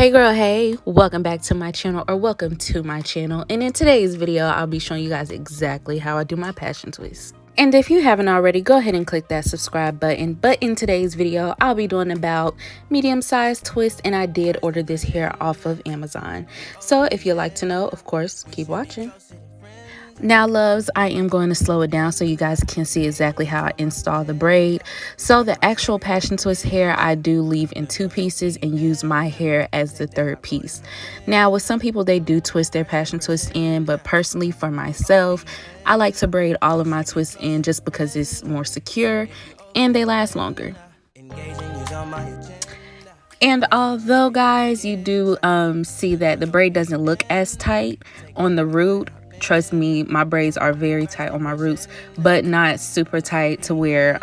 Hey girl, hey, welcome back to my channel, or welcome to my channel. And in today's video, I'll be showing you guys exactly how I do my passion twist. And if you haven't already, go ahead and click that subscribe button. But in today's video, I'll be doing about medium-sized twist, and I did order this hair off of Amazon. So if you'd like to know, of course, keep watching. Now loves, I am going to slow it down so you guys can see exactly how I install the braid. So the actual passion twist hair I do leave in two pieces and use my hair as the third piece. Now with some people, they do twist their passion twist in, but personally for myself, I like to braid all of my twists in just because it's more secure and they last longer. And although guys, you do see that the braid doesn't look as tight on the root, trust me, my braids are very tight on my roots, but not super tight to where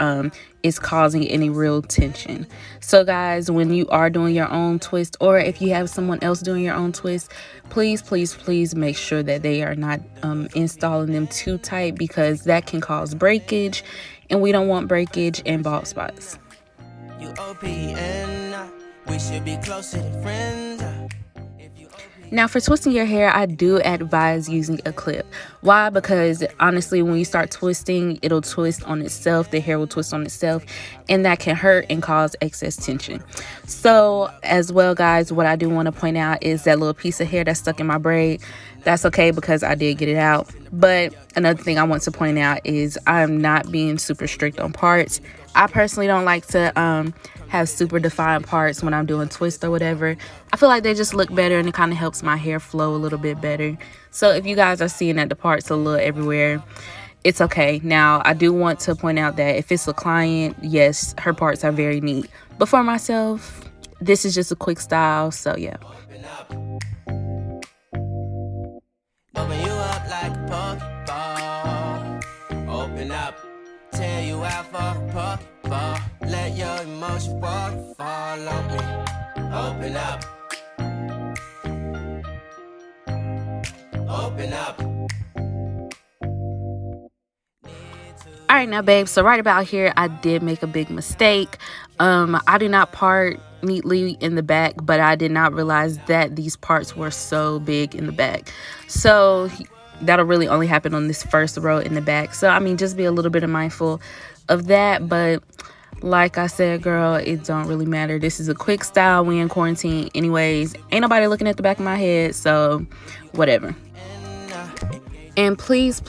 it's causing any real tension. So guys, when you are doing your own twist, or if you have someone else doing your own twist, please make sure that they are not installing them too tight, because that can cause breakage, and we don't want breakage and bald spots. We should be closer to friends. Now for twisting your hair, I do advise using a clip. Why? Because honestly, when you start twisting, it'll twist on itself. The hair will twist on itself, and that can hurt and cause excess tension. So as well, guys, what I do want to point out is that little piece of hair that's stuck in my braid. That's okay because I did get it out. But another thing I want to point out is I'm not being super strict on parts. I personally don't like to have super defined parts when I'm doing twists or whatever. I feel like they just look better, and it kind of helps my hair flow a little bit better. So if you guys are seeing that the parts are a little everywhere, it's okay. Now I do want to point out that if it's a client, yes, her parts are very neat, but for myself, this is just a quick style. So yeah. Open you up like a Pokeball. Open up, tear you out for a Pokeball. Let your emotion waterfall on me. Open up. Open up. All right, now babe, so right about here I did make a big mistake. I did not part neatly in the back, but I did not realize that these parts were so big in the back. So that'll really only happen on this first row in the back. So I mean, just be a little bit mindful of that. But like I said, girl, it don't really matter. This is a quick style. We in quarantine anyways. Ain't nobody looking at the back of my head, so whatever. And please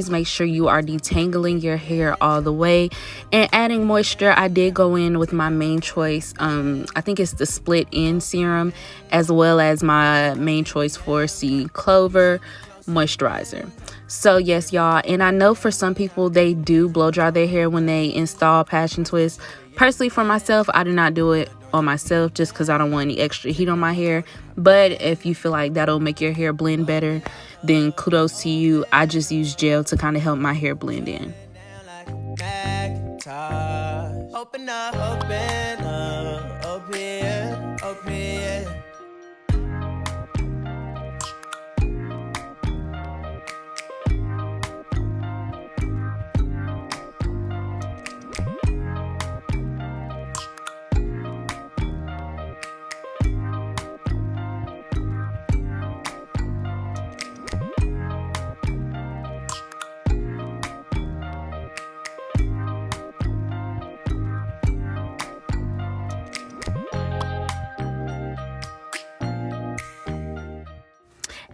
make sure you are detangling your hair all the way and adding moisture. I did go in with my main choice. I think it's the split end serum, as well as my main choice 4C clover moisturizer. So yes, y'all, and I know for some people they do blow dry their hair when they install passion twist. Personally, for myself, I do not do it on myself just because I don't want any extra heat on my hair. But if you feel like that'll make your hair blend better, then kudos to you. I just use gel to kind of help my hair blend in. Open up, open up, open.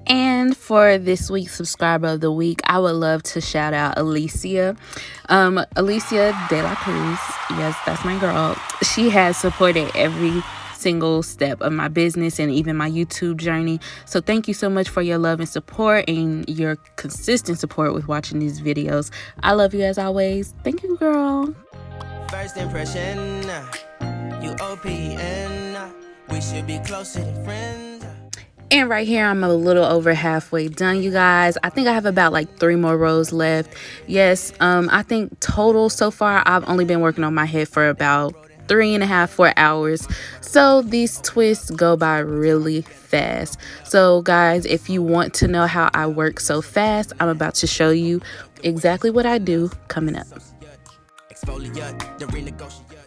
And for this week's subscriber of the week, I would love to shout out Alicia. Alicia De La Cruz. Yes, that's my girl. She has supported every single step of my business and even my YouTube journey. So thank you so much for your love and support, and your consistent support with watching these videos. I love you as always. Thank you, girl. First impression, you OPN. We should be closer to friends. And right here, I'm a little over halfway done, you guys. I think I have about like 3 more rows left. Yes, I think total so far, I've only been working on my head for about 3.5-4 hours. So these twists go by really fast. So guys, if you want to know how I work so fast, I'm about to show you exactly what I do coming up.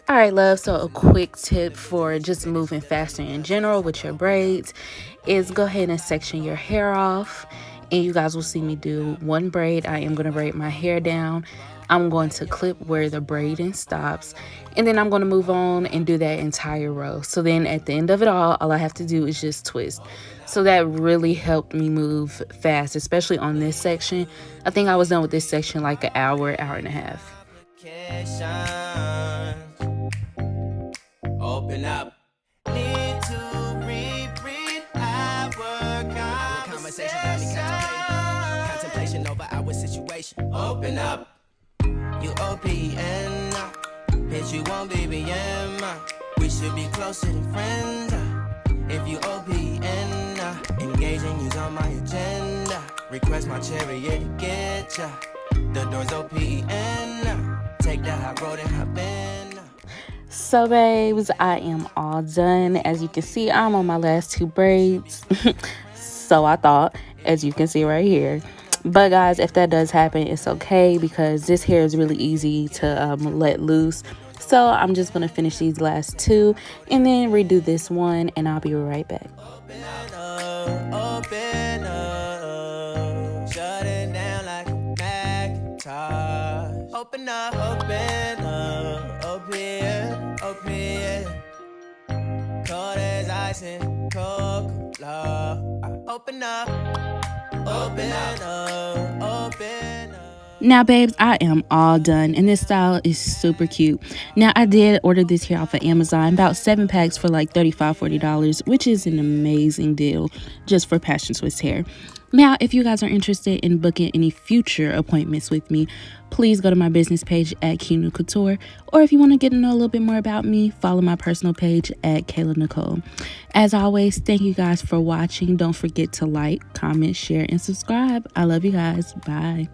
All right, love. So a quick tip for just moving faster in general with your braids is go ahead and section your hair off. And you guys will see me do one braid. I am going to braid my hair down. I'm going to clip where the braiding stops. And then I'm going to move on and do that entire row. So then at the end of it all I have to do is just twist. So that really helped me move fast, especially on this section. I think I was done with this section like an hour and a half. Open up. Need to reread our conversation. Got me contemplation over our situation. Open up. You OPN. Bitch, you won't BBM. We should be closer than friends. If you OPN, engaging you's on my agenda. Request my chariot to get ya. The door's OPN. Take that high road and hop in. So babes, I am all done. As you can see, I'm on my last 2 braids. So I thought, as you can see right here. But guys, if that does happen, it's okay because this hair is really easy to let loose. So I'm just going to finish these last 2 and then redo this one, and I'll be right back. Open up, shut it down like a Macintosh. Open up, open. Cold as ice and Coca-Cola. Open up. Now babes, I am all done and this style is super cute. Now I did order this hair off of Amazon, about 7 packs for like $35-$40, which is an amazing deal just for Passion Twist hair. Now if you guys are interested in booking any future appointments with me, please go to my business page at Kinu Couture, or if you want to get to know a little bit more about me, follow my personal page at Kayla Nicolle. As always, thank you guys for watching. Don't forget to like, comment, share, and subscribe. I love you guys. Bye.